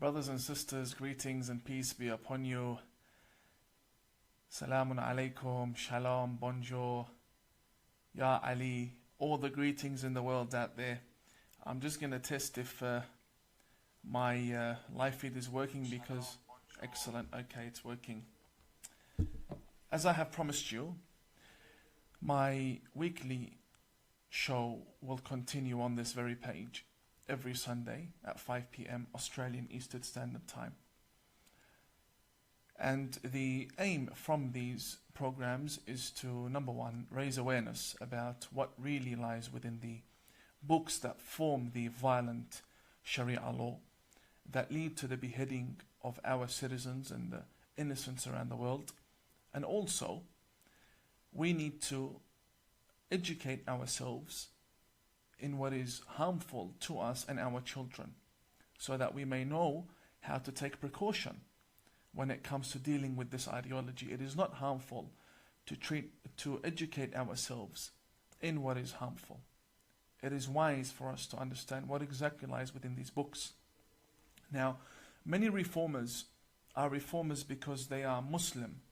Brothers and sisters, greetings and peace be upon you. Salamun alaikum, shalom, bonjour, ya Ali, all the greetings in the world out there. I'm just going to test if my live feed is working because... Excellent, okay, it's working. As I have promised you, my weekly show will continue on this very page every Sunday at 5 p.m. Australian Eastern Standard Time. And the aim from these programs is to, number one, raise awareness about what really lies within the books that form the violent Sharia law that lead to the beheading of our citizens and the innocents around the world. And also, we need to educate ourselves in what is harmful to us and our children, so that we may know how to take precaution when it comes to dealing with this ideology. It is not harmful to educate ourselves in what is harmful. It is wise for us to understand what exactly lies within these books. Now, many reformers are reformers because they are Muslim,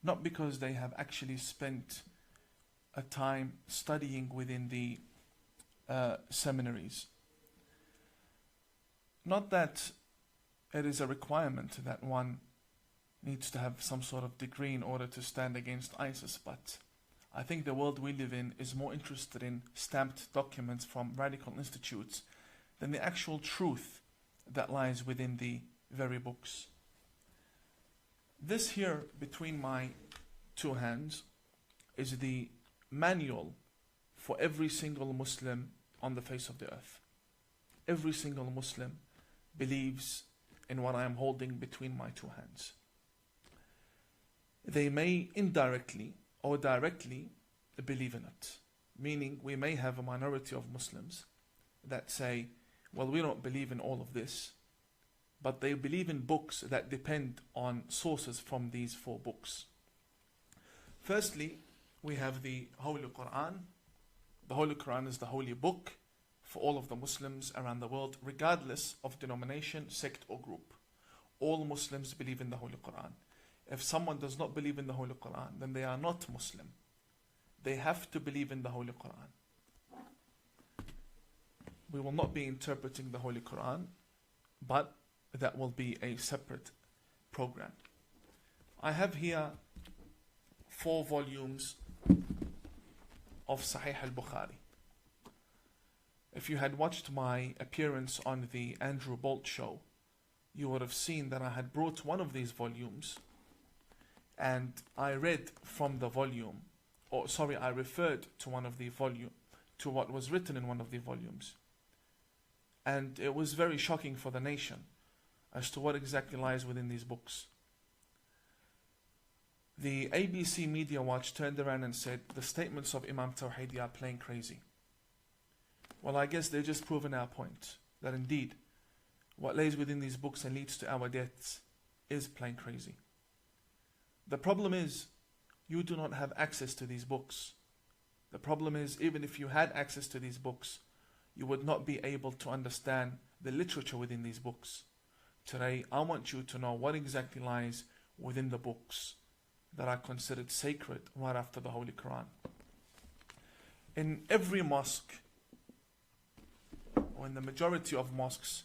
not because they have actually spent a time studying within the seminaries. Not that it is a requirement that one needs to have some sort of degree in order to stand against ISIS, but I think the world we live in is more interested in stamped documents from radical institutes than the actual truth that lies within the very books. This here between my two hands is the manual for every single Muslim on the face of the earth. Every single Muslim believes in what I am holding between my two hands. They may indirectly or directly believe in it. Meaning we may have a minority of Muslims that say, well, we don't believe in all of this, but they believe in books that depend on sources from these four books. Firstly, we have the Holy Quran. The Holy Quran is the holy book for all of the Muslims around the world, regardless of denomination, sect or group. All Muslims believe in the Holy Quran. If someone does not believe in the Holy Quran, then they are not Muslim. They have to believe in the Holy Quran. We will not be interpreting the Holy Quran, but that will be a separate program. I have here 4 volumes of Sahih al-Bukhari. If you had watched my appearance on the Andrew Bolt show, you would have seen that I had brought one of these volumes and I read from the volume, I referred to one of the volume, to what was written in one of the volumes. And it was very shocking for the nation as to what exactly lies within these books. The ABC Media Watch turned around and said, the statements of Imam Tawhidi are plain crazy. Well, I guess they're just proving our point, that indeed, what lays within these books and leads to our deaths is plain crazy. The problem is, you do not have access to these books. The problem is, even if you had access to these books, you would not be able to understand the literature within these books. Today, I want you to know what exactly lies within the books that are considered sacred right after the Holy Quran. In every mosque, or in the majority of mosques,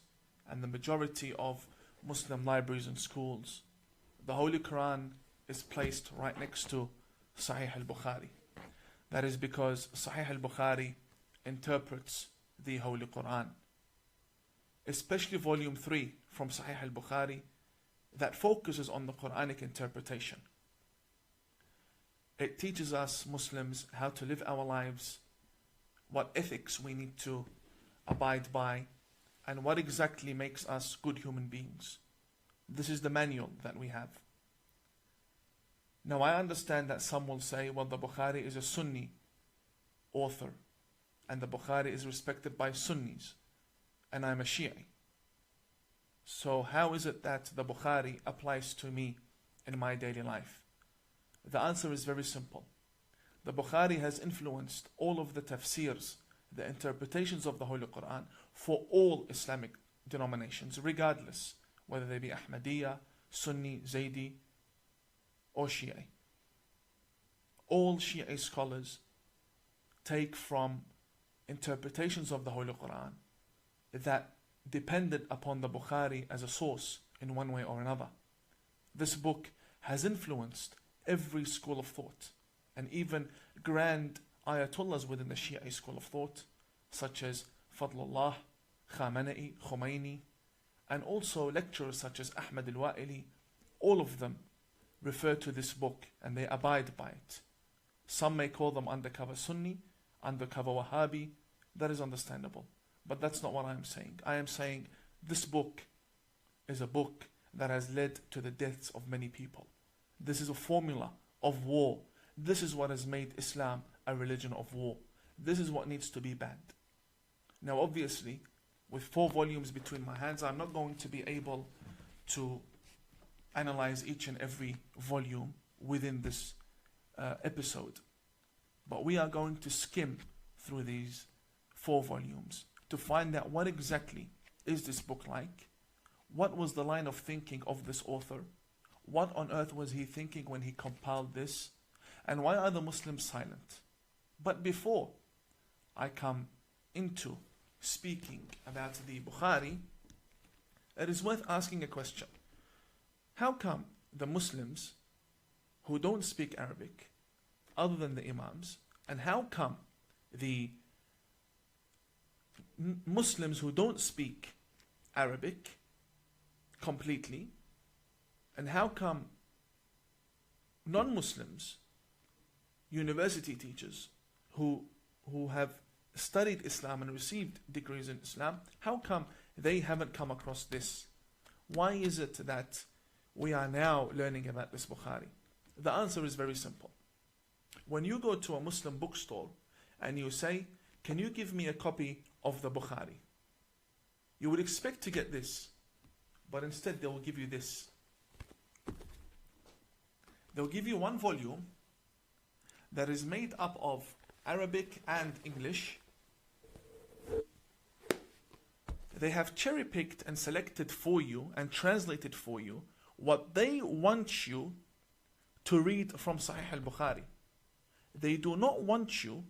and the majority of Muslim libraries and schools, the Holy Quran is placed right next to Sahih al-Bukhari. That is because Sahih al-Bukhari interprets the Holy Quran. Especially volume 3 from Sahih al-Bukhari that focuses on the Quranic interpretation. It teaches us Muslims how to live our lives, what ethics we need to abide by, and what exactly makes us good human beings. This is the manual that we have. Now I understand that some will say, well, the Bukhari is a Sunni author, and the Bukhari is respected by Sunnis, and I'm a Shi'i. So how is it that the Bukhari applies to me in my daily life? The answer is very simple. The Bukhari has influenced all of the tafsirs, the interpretations of the Holy Quran for all Islamic denominations, regardless whether they be Ahmadiyya, Sunni, Zaydi, or Shia. All Shia scholars take from interpretations of the Holy Quran that depended upon the Bukhari as a source in one way or another. This book has influenced every school of thought, and even grand ayatollahs within the Shia school of thought, such as Fadlullah, Khamenei, Khomeini, and also lecturers such as Ahmad al-Wa'ili. All of them refer to this book and they abide by it. Some may call them undercover Sunni, undercover Wahhabi. That is understandable. But that's not what I am saying. I am saying this book is a book that has led to the deaths of many people. This is a formula of war. This is what has made Islam a religion of war. This is what needs to be banned. Now obviously, with 4 volumes between my hands, I'm not going to be able to analyze each and every volume within this episode. But we are going to skim through these 4 volumes to find out what exactly is this book like, what was the line of thinking of this author, what on earth was he thinking when he compiled this, and why are the Muslims silent? But before I come into speaking about the Bukhari, it is worth asking a question. How come the Muslims who don't speak Arabic, other than the Imams, and how come the Muslims who don't speak Arabic completely, and how come non-Muslims, university teachers who have studied Islam and received degrees in Islam, how come they haven't come across this? Why is it that we are now learning about this Bukhari? The answer is very simple. When you go to a Muslim bookstore and you say, can you give me a copy of the Bukhari? You would expect to get this, but instead they will give you this. They'll give you 1 volume that is made up of Arabic and English. They have cherry-picked and selected for you and translated for you what they want you to read from Sahih al-Bukhari. They do not want you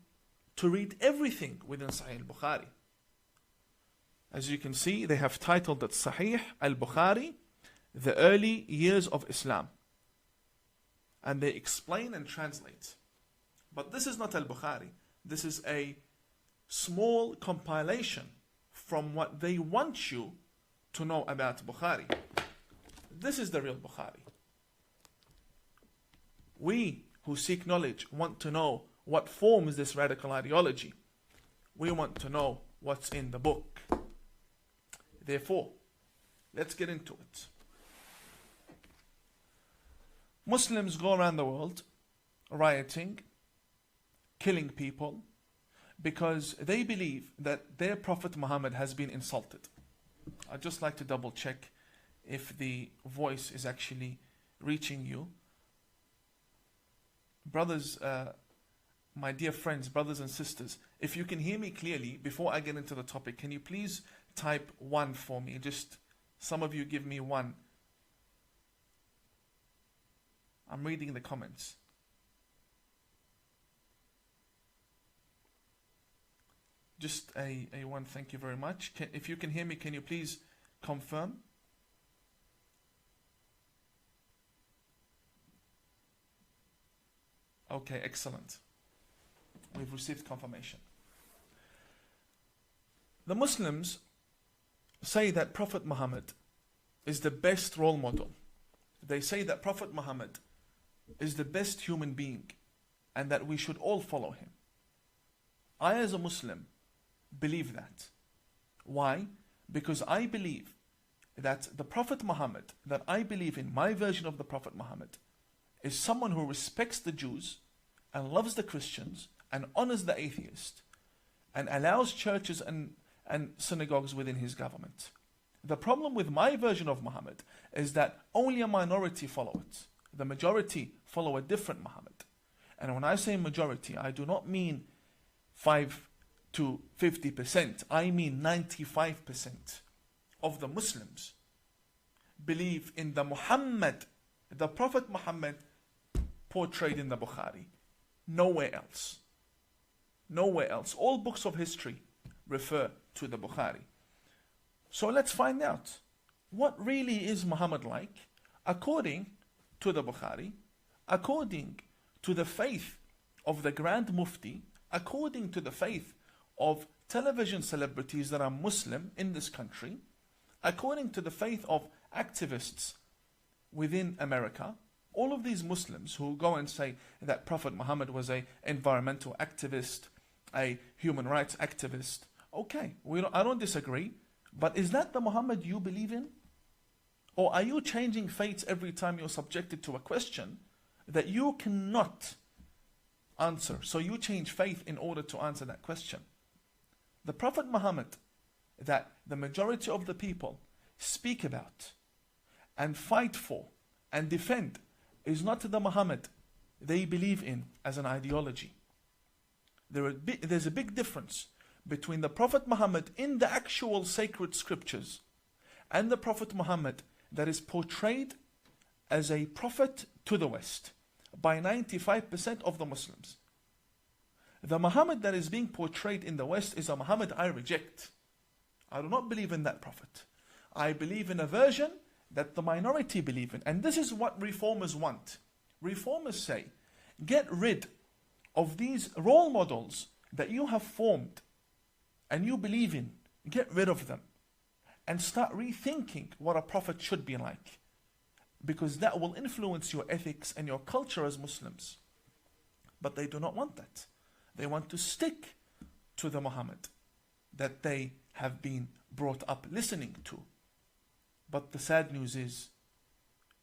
to read everything within Sahih al-Bukhari. As you can see, they have titled it Sahih al-Bukhari, the early years of Islam. And they explain and translate. But this is not al-Bukhari. This is a small compilation from what they want you to know about Bukhari. This is the real Bukhari. We who seek knowledge want to know what forms this radical ideology. We want to know what's in the book. Therefore, let's get into it. Muslims go around the world rioting, killing people, because they believe that their Prophet Muhammad has been insulted. I'd just like to double check if the voice is actually reaching you. Brothers, my dear friends, brothers and sisters, if you can hear me clearly, before I get into the topic, can you please type 1 for me? Just some of you give me 1. I'm reading the comments. Just a 1, thank you very much. If you can hear me, can you please confirm? Okay, excellent. We've received confirmation. The Muslims say that Prophet Muhammad is the best role model. They say that Prophet Muhammad is the best human being and that we should all follow him. I, as a Muslim, believe that. Why? Because I believe that the Prophet Muhammad, that I believe in, my version of the Prophet Muhammad, is someone who respects the Jews and loves the Christians and honors the atheist and allows churches and synagogues within his government. The problem with my version of Muhammad is that only a minority follow it. The majority follow a different Muhammad. And when I say majority, I do not mean 5 to 50%. I mean 95% of the Muslims believe in the Muhammad, the Prophet Muhammad portrayed in the Bukhari. Nowhere else. Nowhere else. All books of history refer to the Bukhari. So let's find out, what really is Muhammad like according to the Bukhari, according to the faith of the Grand Mufti, according to the faith of television celebrities that are Muslim in this country, according to the faith of activists within America. All of these Muslims who go and say that Prophet Muhammad was an environmental activist, a human rights activist. Okay, I don't disagree, but is that the Muhammad you believe in? Or are you changing fates every time you're subjected to a question that you cannot answer? So you change faith in order to answer that question. The Prophet Muhammad that the majority of the people speak about and fight for and defend is not the Muhammad they believe in as an ideology. There's a big difference between the Prophet Muhammad in the actual sacred scriptures and the Prophet Muhammad that is portrayed as a prophet to the West by 95% of the Muslims. The Muhammad that is being portrayed in the West is a Muhammad I reject. I do not believe in that prophet. I believe in a version that the minority believe in. And this is what reformers want. Reformers say, get rid of these role models that you have formed and you believe in. Get rid of them and start rethinking what a prophet should be like, because that will influence your ethics and your culture as Muslims. But they do not want that. They want to stick to the Muhammad that they have been brought up listening to. But the sad news is,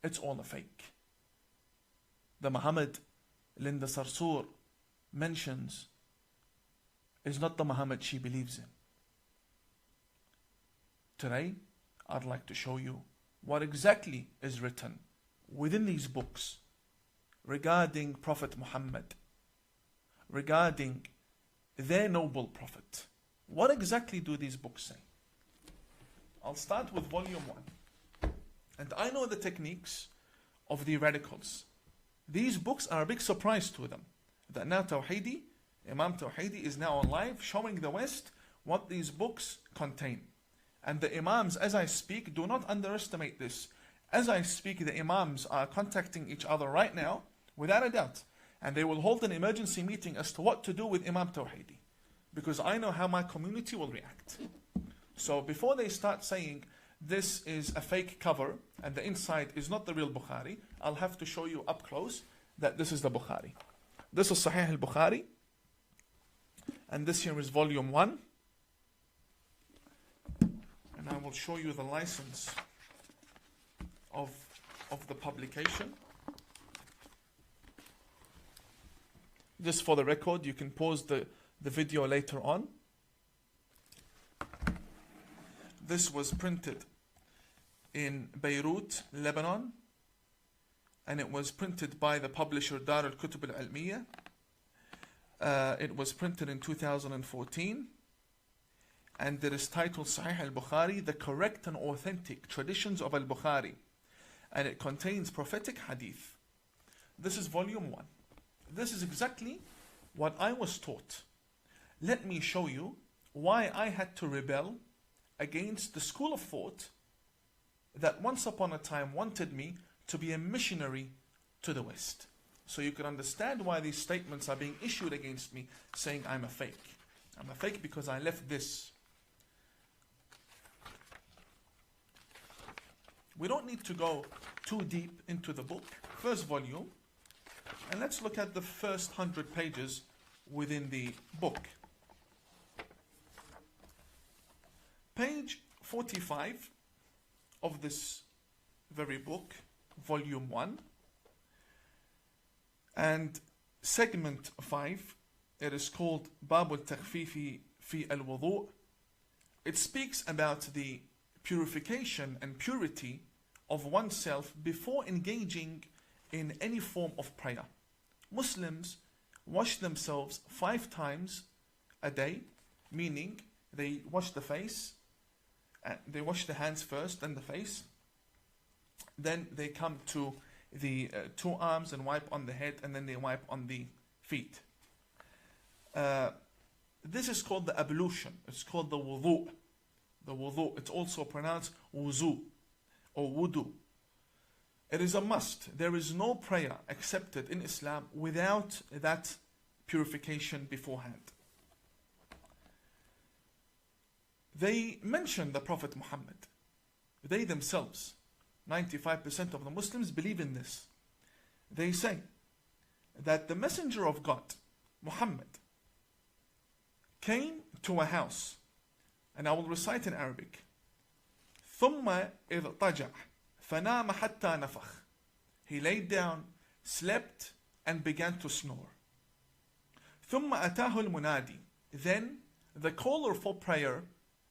it's all a fake. The Muhammad Linda Sarsour mentions is not the Muhammad she believes in. Today, I'd like to show you what exactly is written within these books regarding Prophet Muhammad, regarding their noble prophet. What exactly do these books say? I'll start with volume 1. And I know the techniques of the radicals. These books are a big surprise to them. That now Tawhidi, Imam Tawhidi is now on live showing the West what these books contain. And the Imams, as I speak, do not underestimate this. As I speak, the Imams are contacting each other right now, without a doubt. And they will hold an emergency meeting as to what to do with Imam Tawhidi. Because I know how my community will react. So before they start saying this is a fake cover and the inside is not the real Bukhari, I'll have to show you up close that this is the Bukhari. This is Sahih al-Bukhari. And this here is volume 1. And I will show you the license of the publication. Just for the record, you can pause the video later on. This was printed in Beirut, Lebanon, and it was printed by the publisher Dar al-Kutub al-Almiya. It was printed in 2014, and it is titled Sahih al-Bukhari, The Correct and Authentic Traditions of al-Bukhari, and it contains prophetic hadith. This is volume 1. This is exactly what I was taught. Let me show you why I had to rebel against the school of thought that once upon a time wanted me to be a missionary to the West. So you can understand why these statements are being issued against me, saying I'm a fake. I'm a fake because I left this. We don't need to go too deep into the book. First volume. And let's look at the first 100 pages within the book. Page 45 of this very book, volume 1, and segment 5, it is called Bab al-Takhfifi fi al-Wudu'. It speaks about the purification and purity of oneself before engaging in any form of prayer. Muslims wash themselves 5 times a day, meaning they wash the face, they wash the hands first, then the face, Then they come to the two arms and wipe on the head, and then they wipe on the feet. This is called the ablution. It's called the wudu. The wudu. It's also pronounced wuzu or wudu. It is a must. There is no prayer accepted in Islam without that purification beforehand. They mention the Prophet Muhammad. They themselves, 95% of the Muslims believe in this. They say that the Messenger of God, Muhammad, came to a house, and I will recite in Arabic. ثم اضطجع فنام حتى نفخ. He laid down, slept, and began to snore. ثم أتاه المنادي. Then the caller for prayer,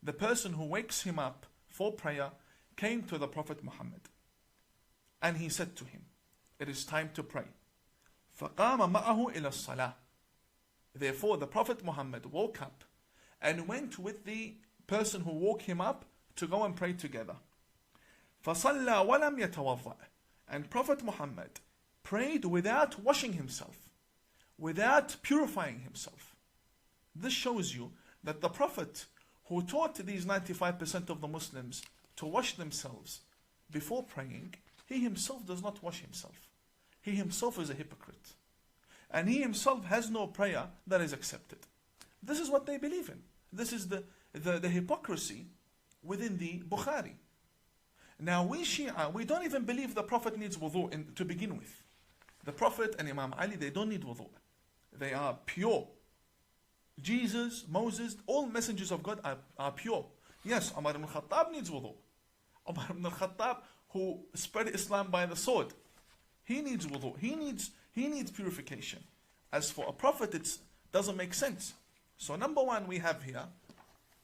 the person who wakes him up for prayer, came to the Prophet Muhammad. And he said to him, it is time to pray. فقام معه إلى الصلاة. Therefore the Prophet Muhammad woke up and went with the person who woke him up to go and pray together. فصلى ولم يتوضأ. And Prophet Muhammad prayed without washing himself, without purifying himself. This shows you that the Prophet who taught these 95% of the Muslims to wash themselves before praying, he himself does not wash himself. He himself is a hypocrite. And he himself has no prayer that is accepted. This is what they believe in. This is the hypocrisy within the Bukhari. Now we Shia, we don't even believe the Prophet needs wudu to begin with. The Prophet and Imam Ali, they don't need wudu. They are pure. Jesus, Moses, all messengers of God are pure. Yes, Umar ibn al-Khattab needs wudu. Umar ibn al-Khattab, who spread Islam by the sword, he needs wudu. He needs purification. As for a prophet, it doesn't make sense. So number one we have here,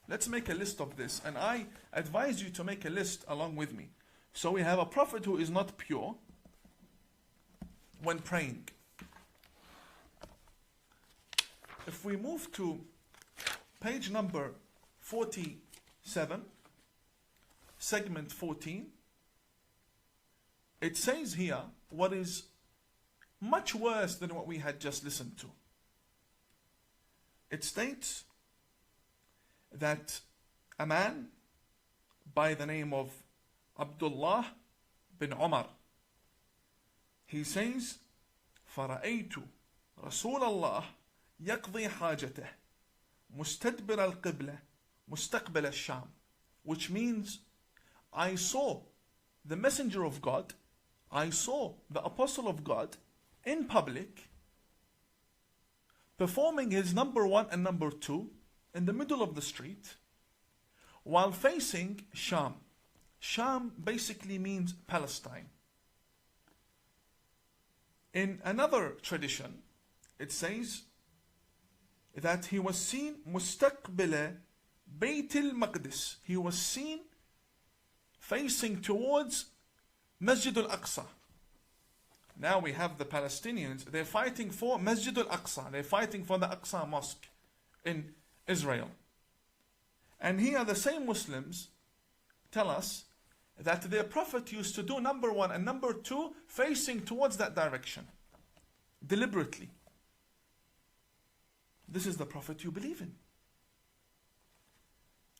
let's make a list of this. And I advise you to make a list along with me. So we have a prophet who is not pure when praying. If we move to page number 47, segment 14, it says here what is much worse than what we had just listened to. It states that a man by the name of Abdullah bin Umar, he says, فَرَأَيْتُ رَسُولَ اللَّهِ يَقْضِي حَاجَتَهِ مُسْتَدْبِرَ الْقِبْلَةِ مُسْتَقْبِلَ الشَّامِ, which means I saw the messenger of God, I saw the apostle of God in public performing his number one and number two in the middle of the street while facing Sham. Sham basically means Palestine. In another tradition, it says that he was seen مستقبل بيت المقدس. He was seen facing towards Masjid al-Aqsa. Now we have the Palestinians, they're fighting for Masjid al-Aqsa. They're fighting for the Aqsa Mosque in Israel. And here the same Muslims tell us that their Prophet used to do number one and number two facing towards that direction. Deliberately. This is the Prophet you believe in.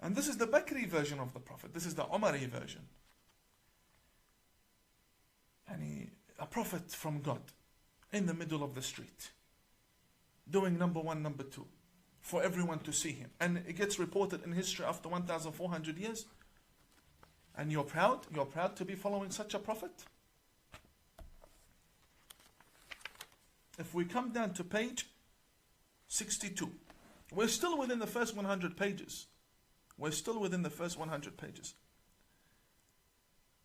And this is the Bakri version of the Prophet. This is the Umari version. And a prophet from God in the middle of the street doing number one, number two for everyone to see him. And it gets reported in history after 1,400 years. And you're proud to be following such a prophet? If we come down to page 62, we're still within the first 100 pages. We're still within the first 100 pages.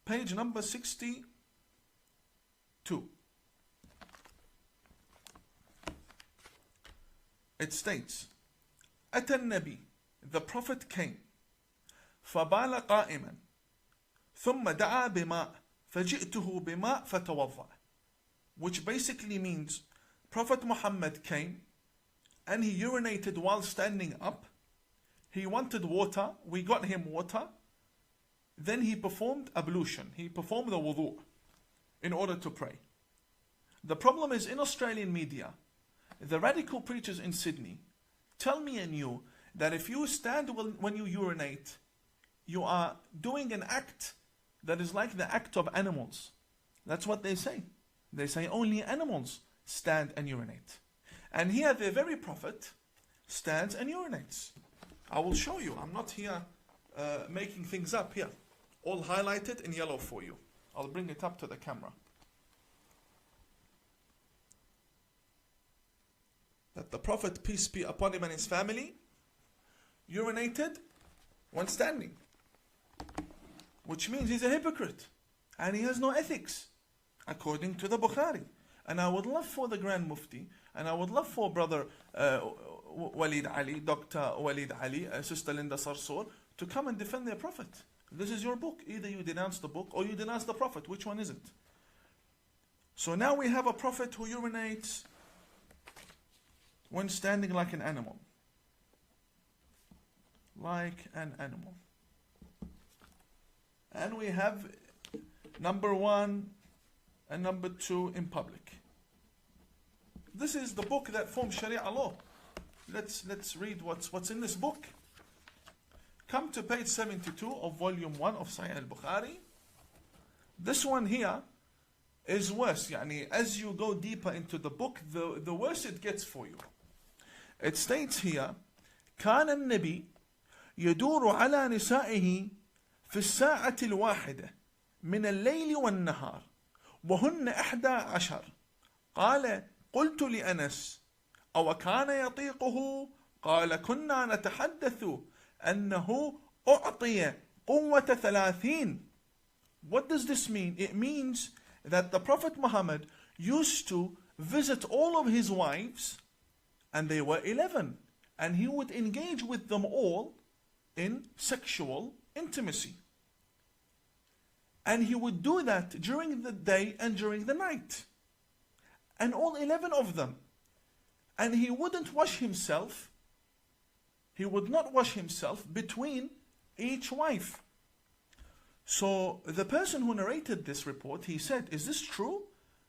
Page number 62. It states, أتى النبي, the Prophet came, فبال قائما, ثم دعا بماء, فجئته بماء فتوضأ. Which basically means, Prophet Muhammad came, and he urinated while standing up. He wanted water, we got him water. Then he performed ablution, he performed the wudu. in order to pray. The problem is in Australian media, the radical preachers in Sydney tell me and you that if you stand when you urinate, you are doing an act that is like the act of animals. That's what they say. They say only animals stand and urinate. And here the very Prophet stands and urinates. I will show you. I'm not here making things up here. All highlighted in yellow for you. I'll bring it up to the camera. That the Prophet, peace be upon him and his family, urinated when standing. Which means he's a hypocrite. And he has no ethics, according to the Bukhari. And I would love for the Grand Mufti, and I would love for Brother Walid Ali, Dr. Walid Ali, Sister Linda Sarsour, to come and defend their Prophet. This is your book. Either you denounce the book or you denounce the Prophet. Which one is it? So now we have a Prophet who urinates when standing like an animal. Like an animal. And we have number 1 and number 2 in public. This is the book that forms Sharia law. Let's read what's in this book. Come to page 72 of volume 1 of Sahih al-Bukhari. This one here is worse. Yani, as you go deeper into the book, the worse it gets for you. It states here, كان النبي يدور على نسائه في الساعة الواحدة من الليل والنهار وهن 11. قال قلت لأنس أو كان يطيقه؟ قال كنا نتحدث أنه أعطي قوة 30. What does this mean? It means that the Prophet Muhammad used to visit all of his wives, and they were 11, and he would engage with them all in sexual intimacy. And he would do that during the day and during the night. And all 11 of them. And he wouldn't wash himself. He would not wash himself between each wife. So the person who narrated this report, he said, is this true?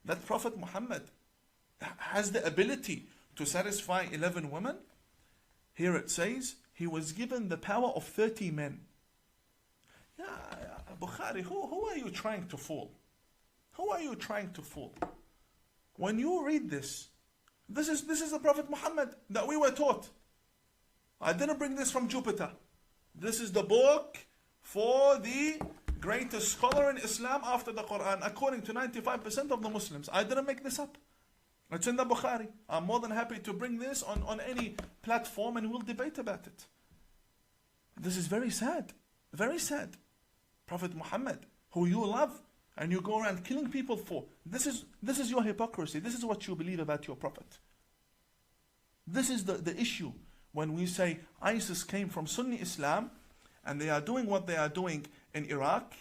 That Prophet Muhammad has the ability to satisfy 11 women? Here it says, he was given the power of 30 men. Yeah, Bukhari, who are you trying to fool? Who are you trying to fool? When you read this is the Prophet Muhammad that we were taught. I didn't bring this from Jupiter. This is the book for the greatest scholar in Islam after the Quran, according to 95% of the Muslims. I didn't make this up. It's in the Bukhari. I'm more than happy to bring this on any platform and we'll debate about it. This is very sad. Very sad. Prophet Muhammad, who you love and you go around killing people for. This is your hypocrisy. This is what you believe about your Prophet. This is the issue when we say ISIS came from Sunni Islam and they are doing what they are doing in Iraq.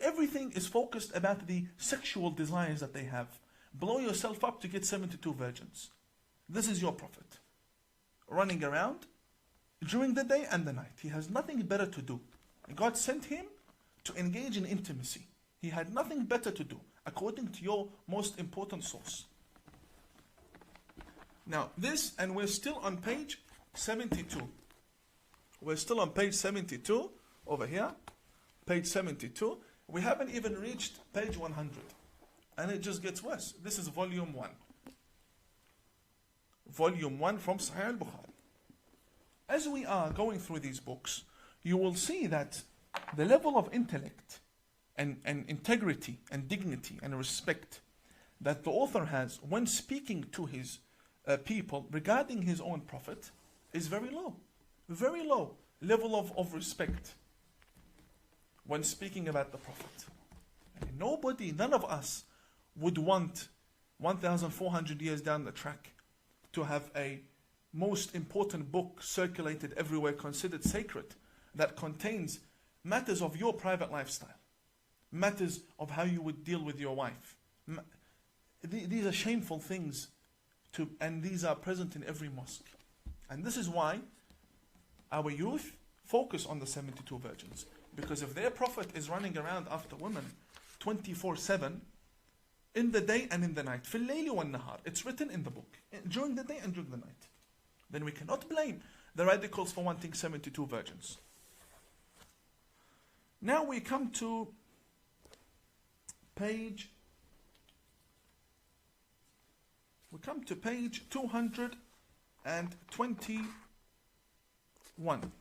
Everything is focused about the sexual desires that they have. Blow yourself up to get 72 virgins. This is your Prophet. Running around during the day and the night. He has nothing better to do. God sent him to engage in intimacy. He had nothing better to do, according to your most important source. Now this, and we're still on page 72. We're still on page 72, over here. Page 72. We haven't even reached page 100. And it just gets worse. This is volume 1. Volume 1 from Sahih al-Bukhari. As we are going through these books, you will see that the level of intellect and integrity and dignity and respect that the author has when speaking to his people regarding his own Prophet is very low. Very low level of respect when speaking about the Prophet. And none of us would want 1,400 years down the track to have a most important book circulated everywhere, considered sacred, that contains matters of your private lifestyle, matters of how you would deal with your wife. These are shameful things, and these are present in every mosque. And this is why our youth focus on the 72 virgins. Because if their Prophet is running around after women 24/7, in the day and in the night. في الليل والنهار. It's written in the book, during the day and during the night. Then we cannot blame the radicals for wanting 72 virgins. Now we come to page 221.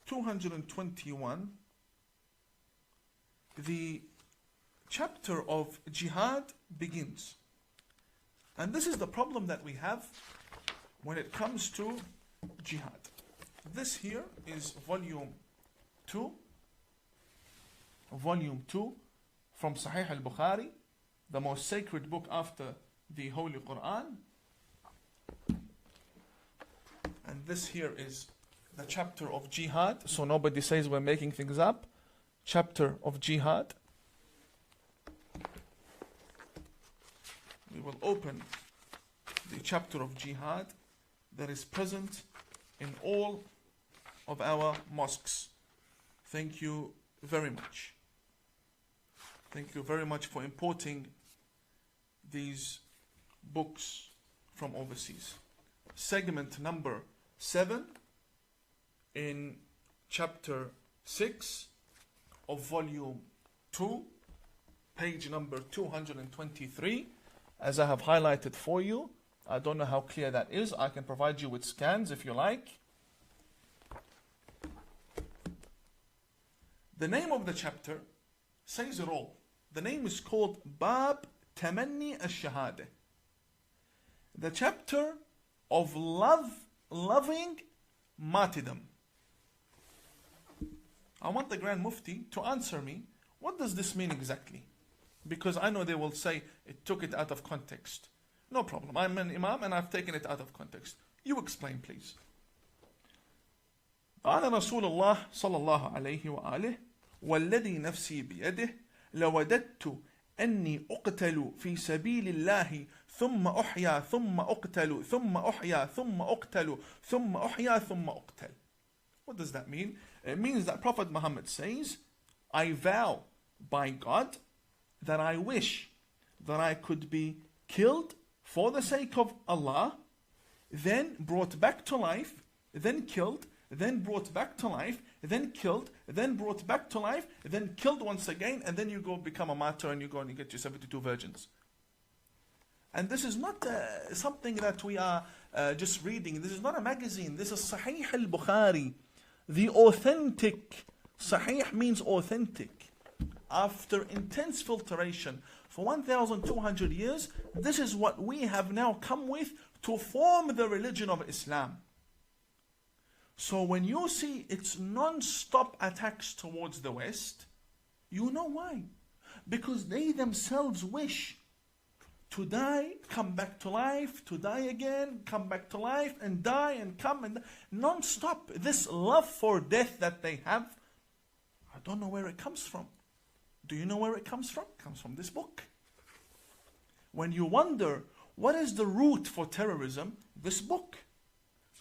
221. The chapter of jihad begins. And this is the problem that we have when it comes to jihad. This here is volume 2 from Sahih al-Bukhari, the most sacred book after the Holy Quran. And this here is the chapter of jihad, so nobody says we're making things up. Chapter of jihad. We will open the chapter of jihad that is present in all of our mosques. Thank you very much. Thank you very much for importing these books from overseas. Segment number 7 in chapter 6 of volume 2, page number 223, as I have highlighted for you. I don't know how clear that is. I can provide you with scans if you like. The name of the chapter says it all. The name is called Bab Tamanni al-Shahada. The chapter of loving martyrdom. I want the Grand Mufti to answer me, what does this mean exactly? Because I know they will say it took it out of context. No problem. I'm an Imam and I've taken it out of context. You explain, please. قال رسول الله صلى الله عليه وآله والذي نفسي بيده لوددت أني أقتل في سبيل الله ثم أحيا ثم أقتل ثم أحيا ثم أقتل ثم أحيا ثم أقتل. What does that mean? It means that Prophet Muhammad says, I vow by God that I wish that I could be killed for the sake of Allah, then brought back to life, then killed, then brought back to life, then killed, then brought back to life, then killed once again, and then you go become a martyr and you go and you get your 72 virgins. And this is not something that we are just reading. This is not a magazine. This is Sahih al-Bukhari. The authentic. Sahih means authentic. After intense filtration for 1,200 years, this is what we have now come with to form the religion of Islam. So when you see its non-stop attacks towards the West, you know why. Because they themselves wish to die, come back to life, to die again, come back to life, and die and come and non-stop. This love for death that they have, I don't know where it comes from. Do you know where it comes from? It comes from this book. When you wonder, what is the root for terrorism? This book.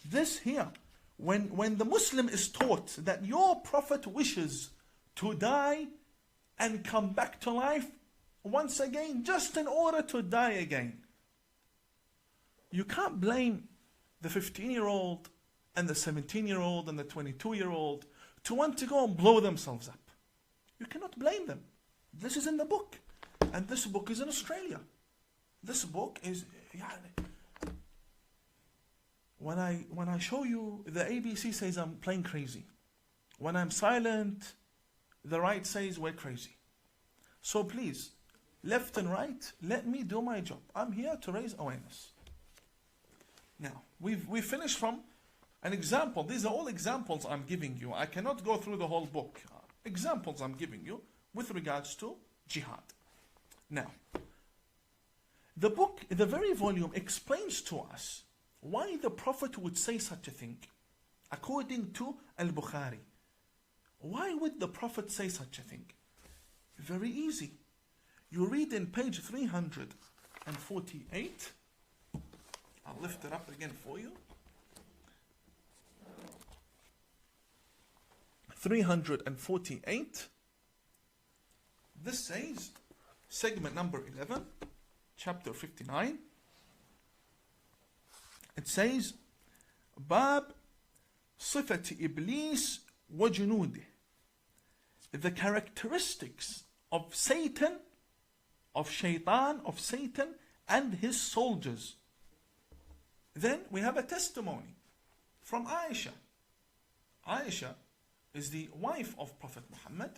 This here. When the Muslim is taught that your Prophet wishes to die and come back to life once again, just in order to die again, you can't blame the 15-year-old and the 17-year-old and the 22-year-old to want to go and blow themselves up. You cannot blame them. This is in the book. And this book is in Australia. This book is... When I show you, the ABC says I'm playing crazy. When I'm silent, the right says we're crazy. So please, left and right, let me do my job. I'm here to raise awareness. Now, we've finished from an example. These are all examples I'm giving you. I cannot go through the whole book. Examples I'm giving you with regards to jihad. Now, the book, the very volume explains to us why the Prophet would say such a thing. According to Al-Bukhari. Why would the Prophet say such a thing? Very easy. You read in page 348. I'll lift it up again for you. 348. this says, segment number 11, chapter 59, it says, Bab Sifat Iblis wa Junudih. The characteristics of Satan, of Shaitan, of Satan and his soldiers. Then we have a testimony from Aisha. Aisha is the wife of Prophet Muhammad,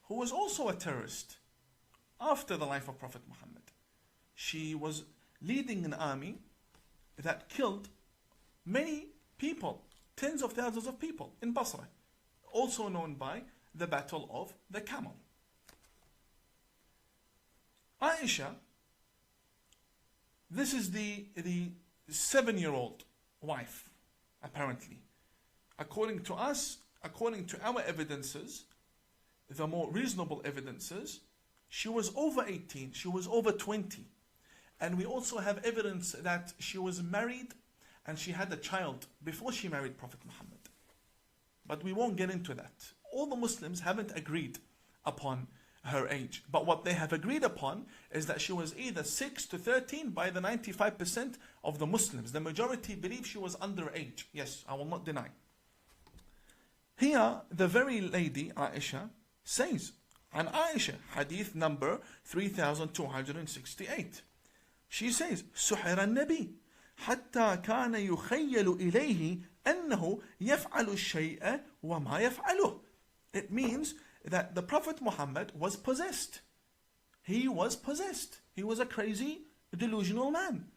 who was also a terrorist after the life of Prophet Muhammad. She was leading an army that killed many people, tens of thousands of people in Basra, also known by the Battle of the Camel. Aisha, this is the 7-year-old wife, apparently. According to us, according to our evidences, the more reasonable evidences, she was over 18, she was over 20. And we also have evidence that she was married and she had a child before she married Prophet Muhammad. But we won't get into that. All the Muslims haven't agreed upon her age. But what they have agreed upon is that she was either 6 to 13 by the 95% of the Muslims. The majority believe she was underage. Yes, I will not deny. Here, the very lady, Aisha, says, and Aisha, hadith number 3268. She says, سحر النبي حتى كان يخيل إليه أنه يفعل الشيء وما يفعله. It means that the Prophet Muhammad was possessed. He was possessed. He was a crazy, delusional man.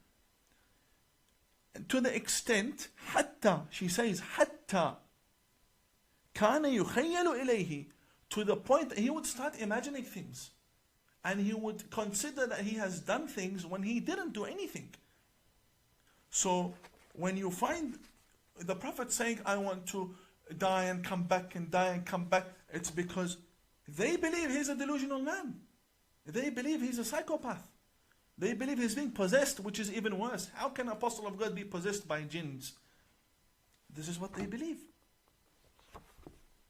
To the extent, حتى, she says, حتى كان يخيل إليه, to the point that he would start imagining things. And he would consider that he has done things when he didn't do anything. So when you find the Prophet saying, I want to die and come back and die and come back, it's because they believe he's a delusional man. They believe he's a psychopath. They believe he's being possessed, which is even worse. How can an apostle of God be possessed by jinns? This is what they believe.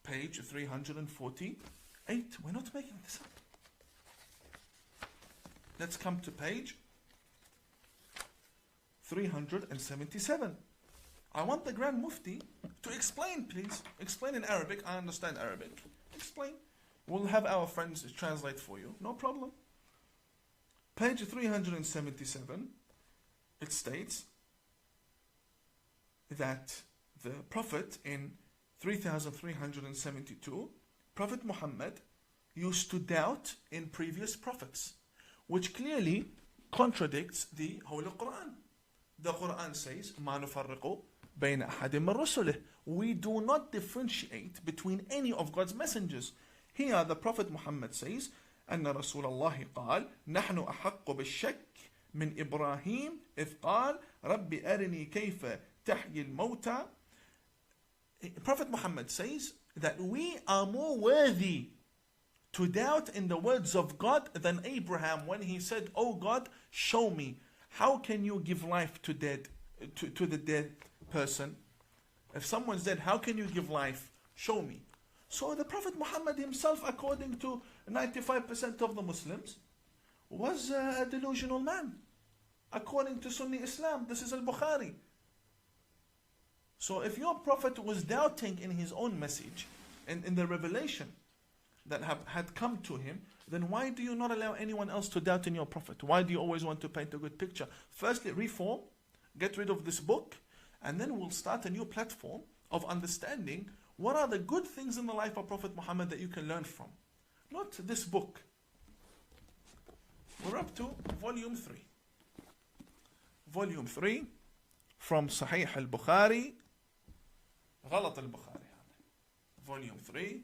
Page 348. We're not making this up. Let's come to page 377. I want the Grand Mufti to explain, please. Explain in Arabic. I understand Arabic. Explain. We'll have our friends translate for you. No problem. Page 377. It states that the Prophet in 3372, Prophet Muhammad used to doubt in previous prophets, which clearly contradicts the Holy Quran. The Quran says, مَا نُفَرِّقُ بَيْنَ أَحَدٍ مِّن رُسُلِهِ. We do not differentiate between any of God's messengers. Here the Prophet Muhammad says, أن رسول الله قال نحن أحق بالشك من إبراهيم إذ قال رب أرني كيف تحيي الموتى. Prophet Muhammad says that we are more worthy to doubt in the words of God than Abraham when he said, Oh God, show me. How can you give life to the dead person? If someone's dead, how can you give life? Show me. So the Prophet Muhammad himself, according to 95% of the Muslims, was a delusional man. According to Sunni Islam, this is al-Bukhari. So if your Prophet was doubting in his own message, in the revelation that had come to him, then why do you not allow anyone else to doubt in your Prophet? Why do you always want to paint a good picture? Firstly, reform, get rid of this book, and then we'll start a new platform of understanding what are the good things in the life of Prophet Muhammad that you can learn from. Not this book. We're up to volume 3. Volume 3 from Sahih al-Bukhari. غلط al-Bukhari. Volume 3.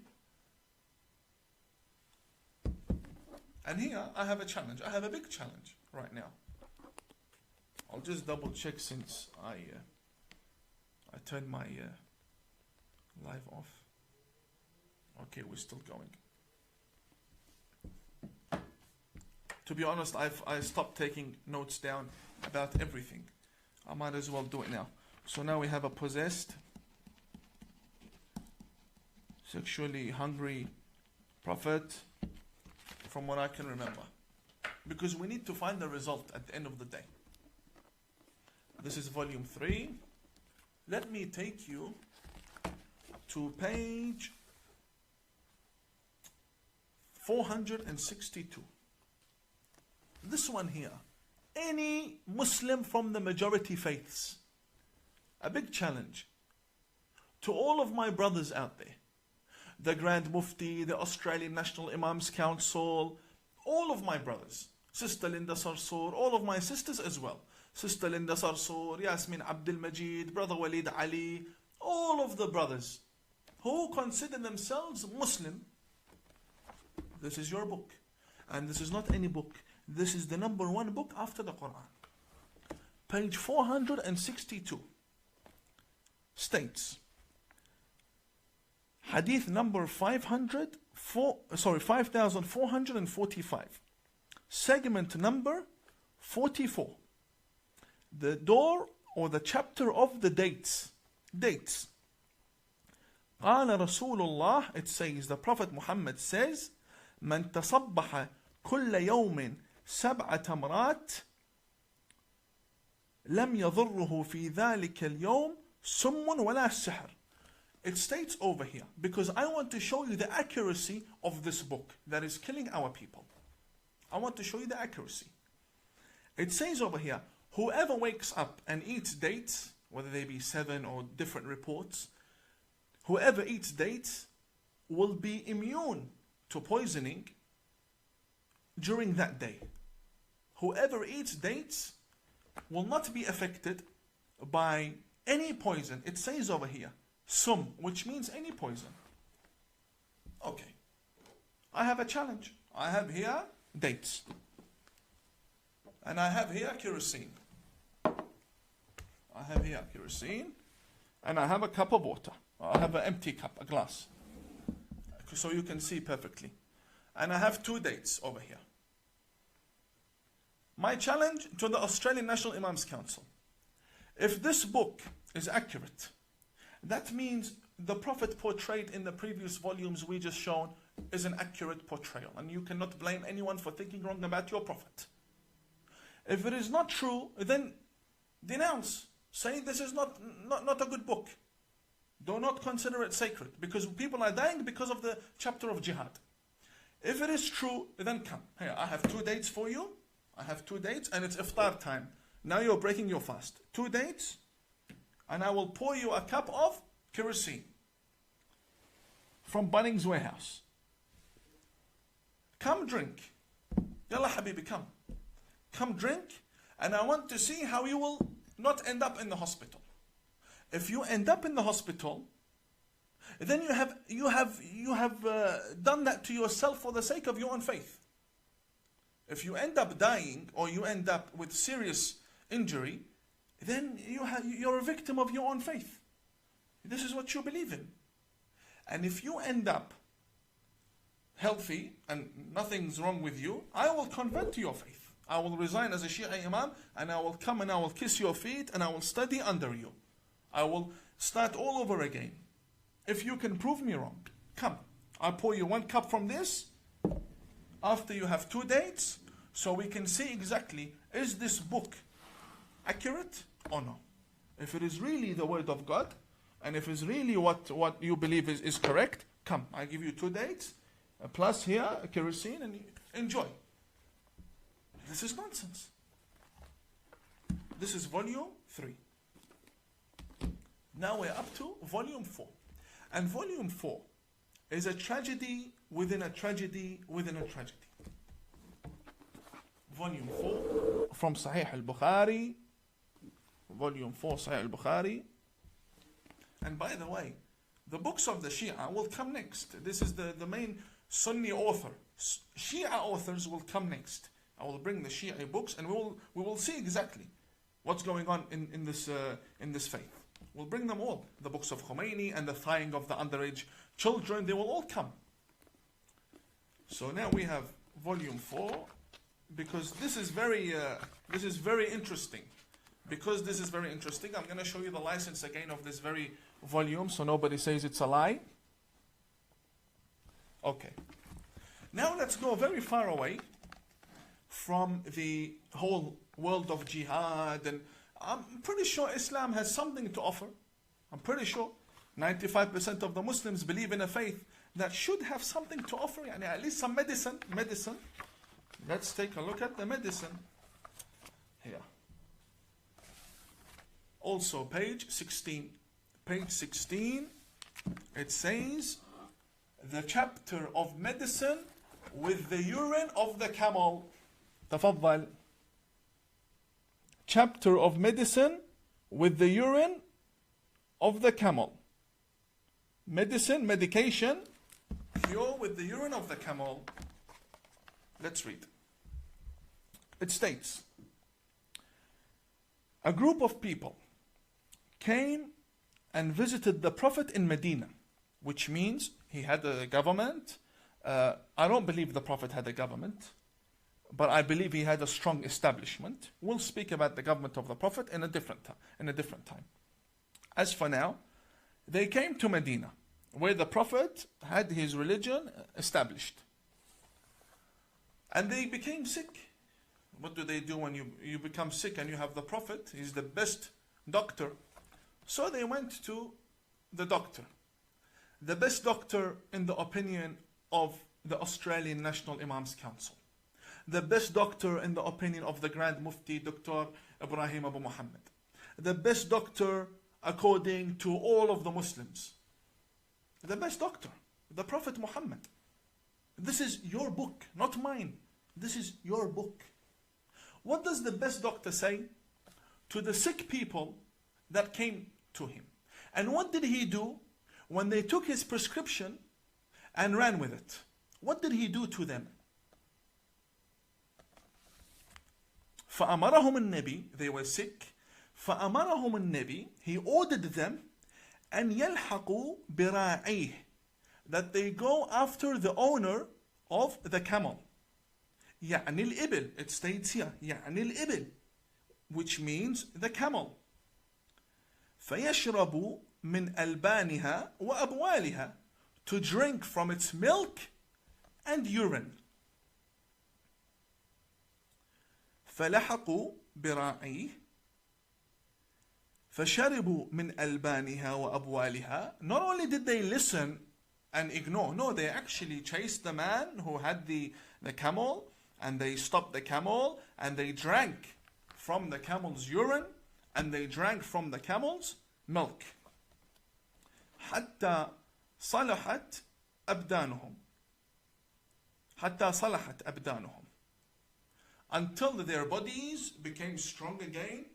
And here I have a challenge. I have a big challenge right now. I'll just double check since I turned my live off. Okay, we're still going. To be honest, I stopped taking notes down about everything. I might as well do it now. So now we have a possessed, sexually hungry prophet, from what I can remember. Because we need to find the result at the end of the day. This is volume 3. Let me take you to page 462. This one here. Any Muslim from the majority faiths. A big challenge to all of my brothers out there. The Grand Mufti, the Australian National Imams Council, all of my brothers. Sister Linda Sarsour, all of my sisters as well. Sister Linda Sarsour, Yasmin Abdul Majid, Brother Walid Ali, all of the brothers who consider themselves Muslim. This is your book. And this is not any book. This is the number 1 book after the Quran. Page 462 states, Hadith number 5445, segment number 44. The door or the chapter of the dates. Dates. قال رسول الله, it says, the Prophet Muhammad says, من تصبح كل يوم 7 تمرات لم يضره في ذلك اليوم سم ولا سحر. It states over here, because I want to show you the accuracy of this book that is killing our people. I want to show you the accuracy. It says over here, whoever wakes up and eats dates, whether they be 7 or different reports, whoever eats dates will be immune to poisoning during that day. Whoever eats dates will not be affected by any poison. It says over here, sum, which means any poison. Okay. I have a challenge. I have here dates. And I have here kerosene. I have here kerosene. And I have a cup of water. I have an empty cup, a glass. So you can see perfectly. And I have 2 dates over here. My challenge to the Australian National Imams Council. If this book is accurate, that means the Prophet portrayed in the previous volumes we just shown is an accurate portrayal. And you cannot blame anyone for thinking wrong about your Prophet. If it is not true, then denounce. Say this is not a good book. Do not consider it sacred. Because people are dying because of the chapter of jihad. If it is true, then come. Here, I have 2 dates for you. I have 2 dates and it's iftar time. Now you're breaking your fast. 2 dates. And I will pour you a cup of kerosene from Bunnings Warehouse. Come drink. Yalla Habibi, come. Come drink. And I want to see how you will not end up in the hospital. If you end up in the hospital, then you have done that to yourself for the sake of your own faith. If you end up dying or you end up with serious injury, then you're a victim of your own faith. This is what you believe in. And if you end up healthy and nothing's wrong with you, I will convert to your faith. I will resign as a Shia Imam and I will come and I will kiss your feet and I will study under you. I will start all over again. If you can prove me wrong, come. I'll pour you 1 cup from this after you have 2 dates so we can see exactly, is this book accurate or no? If it is really the word of God and if it's really what you believe is correct, come. I give you 2 dates plus here kerosene and enjoy. This is nonsense. This is volume 3. Now we're up to volume 4. And volume 4 is a tragedy within a tragedy within a tragedy. Volume 4 from Sahih al-Bukhari. Volume 4 Sahih al-Bukhari. And by the way, the books of the Shia will come next. This is the main Sunni author. Shia authors will come next. I will bring the Shia books and we will see exactly what's going on in this faith. We'll bring them all. The books of Khomeini and the thawing of the underage children, they will all come. So now we have volume 4, because this is very interesting. Because this is very interesting, I'm going to show you the license again of this very volume, so nobody says it's a lie. Okay. Now let's go very far away from the whole world of jihad, and I'm pretty sure Islam has something to offer. I'm pretty sure 95% of the Muslims believe in a faith that should have something to offer, yani at least some medicine. Let's take a look at the medicine here. Also page 16. Page 16, it says the chapter of medicine with the urine of the camel. تفضل. Chapter of medicine with the urine of the camel. Medicine, medication, cure with the urine of the camel. Let's read. It states, a group of people came and visited the Prophet in Medina, which means he had a government. I don't believe the Prophet had a government, but I believe he had a strong establishment. We'll speak about the government of the Prophet in a different time. As for now, they came to Medina, where the Prophet had his religion established. And they became sick. What do they do when you become sick and you have the Prophet? He's the best doctor. So they went to the doctor. The best doctor in the opinion of the Australian National Imams Council. The best doctor in the opinion of the Grand Mufti, Dr. Ibrahim Abu Muhammad. The best doctor according to all of the Muslims. The best doctor, the Prophet Muhammad. This is your book, not mine. This is your book. What does the best doctor say to the sick people that came to him? And what did he do when they took his prescription and ran with it? What did he do to them? فأمرهم النبي, they were sick. فأمرهم النبي, he ordered them أن يلحقوا براعيه, that they go after the owner of the camel. يعني الإبل, it states here, يعني الإبل, which means the camel. فيشربوا من ألبانها وأبوالها, to drink from its milk and urine. فلحقوا براعيه فشربوا من ألبانها وأبوالها. Not only did they listen and ignore, no, they actually chased the man who had the camel, and they stopped the camel, and they drank from the camel's urine, and they drank from the camel's milk. حتى صلحت أبدانهم. حتى صلحت أبدانهم. Until their bodies became strong again,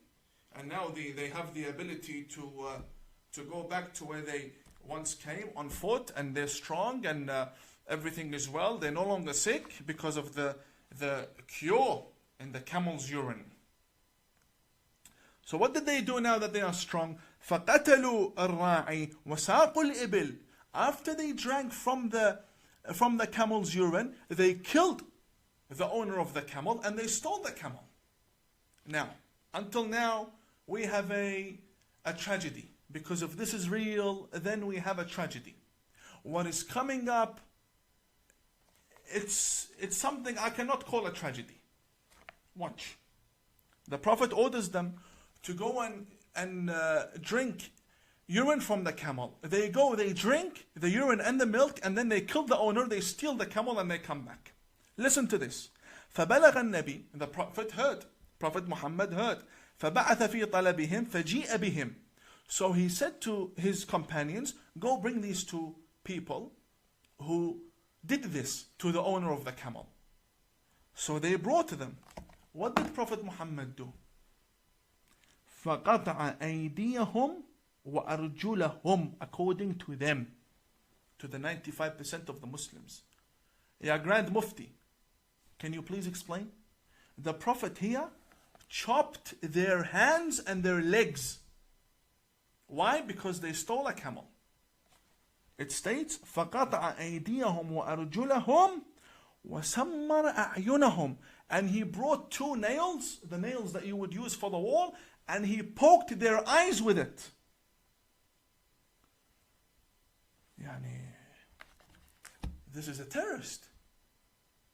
and now they have the ability to go back to where they once came on foot, and they're strong, and everything is well. They're no longer sick because of the cure in the camel's urine. So what did they do now that they are strong? فَقَتَلُوا الرَّاعِي وَسَاقُوا الْإِبِلِ. After they drank from the camel's urine, they killed the owner of the camel, and they stole the camel. Now, until now, we have a tragedy. Because if this is real, then we have a tragedy. What is coming up, it's something I cannot call a tragedy. Watch. The Prophet orders them to go and drink urine from the camel. They go, they drink the urine and the milk, and then they kill the owner, they steal the camel, and they come back. Listen to this. فبلغ النبي, the Prophet heard, Prophet Muhammad heard. فبعث في طلبهم فجيء بهم. So he said to his companions, go bring these two people who did this to the owner of the camel. So they brought them. What did Prophet Muhammad do? فقطع أيديهم وأرجلهم, according to them, to the 95% of the Muslims. Ya Grand Mufti, can you please explain? The Prophet here chopped their hands and their legs. Why? Because they stole a camel. It states فَقَطَعَ أَيْدِيَهُمْ وَأَرْجُلَهُمْ وَسَمَّرَ أَعْيُنَهُمْ. And he brought two nails, the nails that you would use for the wall, and he poked their eyes with it. Yani, this is a terrorist.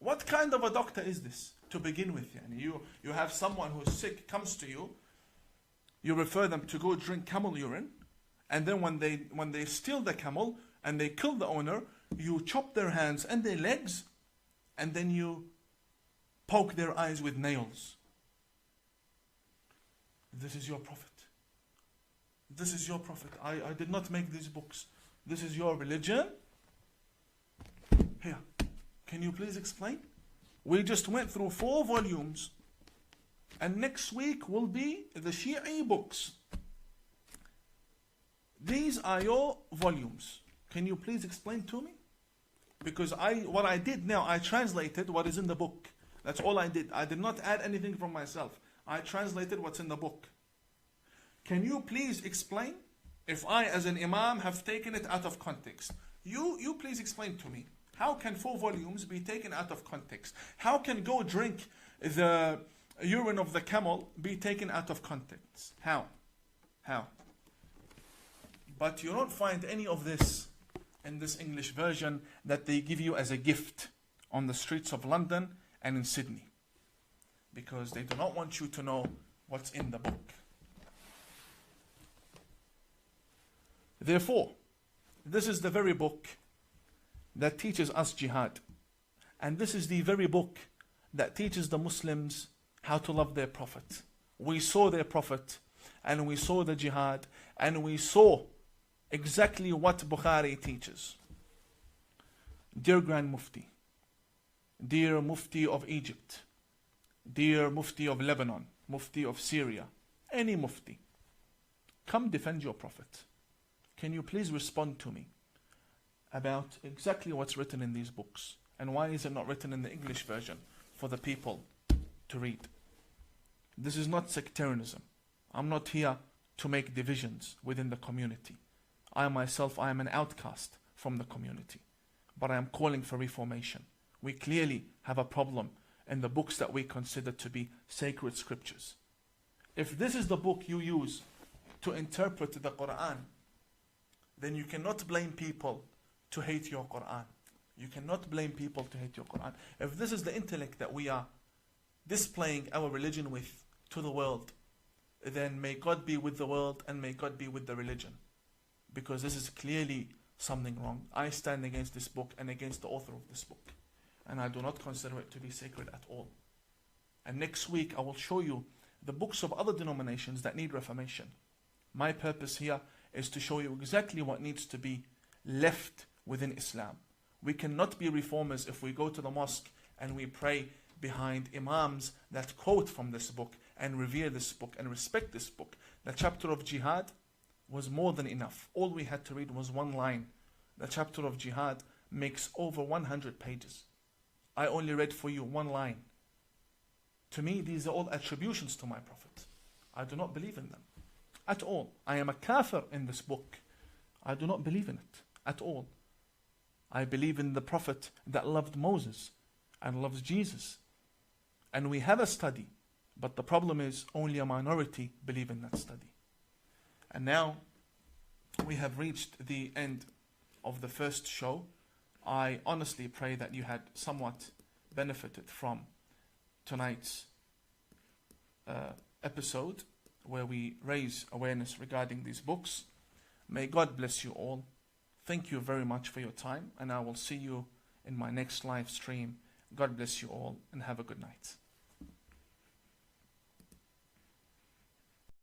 What kind of a doctor is this to begin with? Yani you have someone who's sick, comes to you, you refer them to go drink camel urine, and then when they steal the camel and they kill the owner, you chop their hands and their legs, and then you poke their eyes with nails. This is your prophet. This is your prophet. I did not make these books. This is your religion. Here, can you please explain? We just went through 4 volumes, and next week will be the Shi'i books. These are your volumes. Can you please explain to me? Because what I did now, I translated what is in the book. That's all I did. I did not add anything from myself. I translated what's in the book. Can you please explain? If I, as an Imam, have taken it out of context, you please explain to me. How can 4 volumes be taken out of context? How can go drink the urine of the camel be taken out of context? How? But you don't find any of this in this English version that they give you as a gift on the streets of London and in Sydney, because they do not want you to know what's in the book. Therefore, this is the very book that teaches us jihad. And this is the very book that teaches the Muslims how to love their Prophet. We saw their Prophet, and we saw the jihad, and we saw exactly what Bukhari teaches. Dear Grand Mufti, dear Mufti of Egypt, dear Mufti of Lebanon, Mufti of Syria, any Mufti, come defend your Prophet. Can you please respond to me about exactly what's written in these books, and why is it not written in the English version for the people to read? This is not sectarianism. I'm not here to make divisions within the community. I myself, I am an outcast from the community, but I am calling for reformation. We clearly have a problem in the books that we consider to be sacred scriptures. If this is the book you use to interpret the Quran, then you cannot blame people to hate your Quran. You cannot blame people to hate your Quran. If this is the intellect that we are displaying our religion with to the world, then may God be with the world and may God be with the religion. Because this is clearly something wrong. I stand against this book and against the author of this book. And I do not consider it to be sacred at all. And next week I will show you the books of other denominations that need reformation. My purpose here is to show you exactly what needs to be left within Islam. We cannot be reformers if we go to the mosque and we pray behind imams that quote from this book and revere this book and respect this book. The chapter of jihad was more than enough. All we had to read was 1 line. The chapter of jihad makes over 100 pages. I only read for you 1 line. To me, these are all attributions to my Prophet. I do not believe in them at all. I am a kafir in this book. I do not believe in it at all. I believe in the Prophet that loved Moses and loves Jesus. And we have a study, but the problem is only a minority believe in that study. And now we have reached the end of the first show. I honestly pray that you had somewhat benefited from tonight's episode, where we raise awareness regarding these books. May God bless you all. Thank you very much for your time, and I will see you in my next live stream. God bless you all, and have a good night.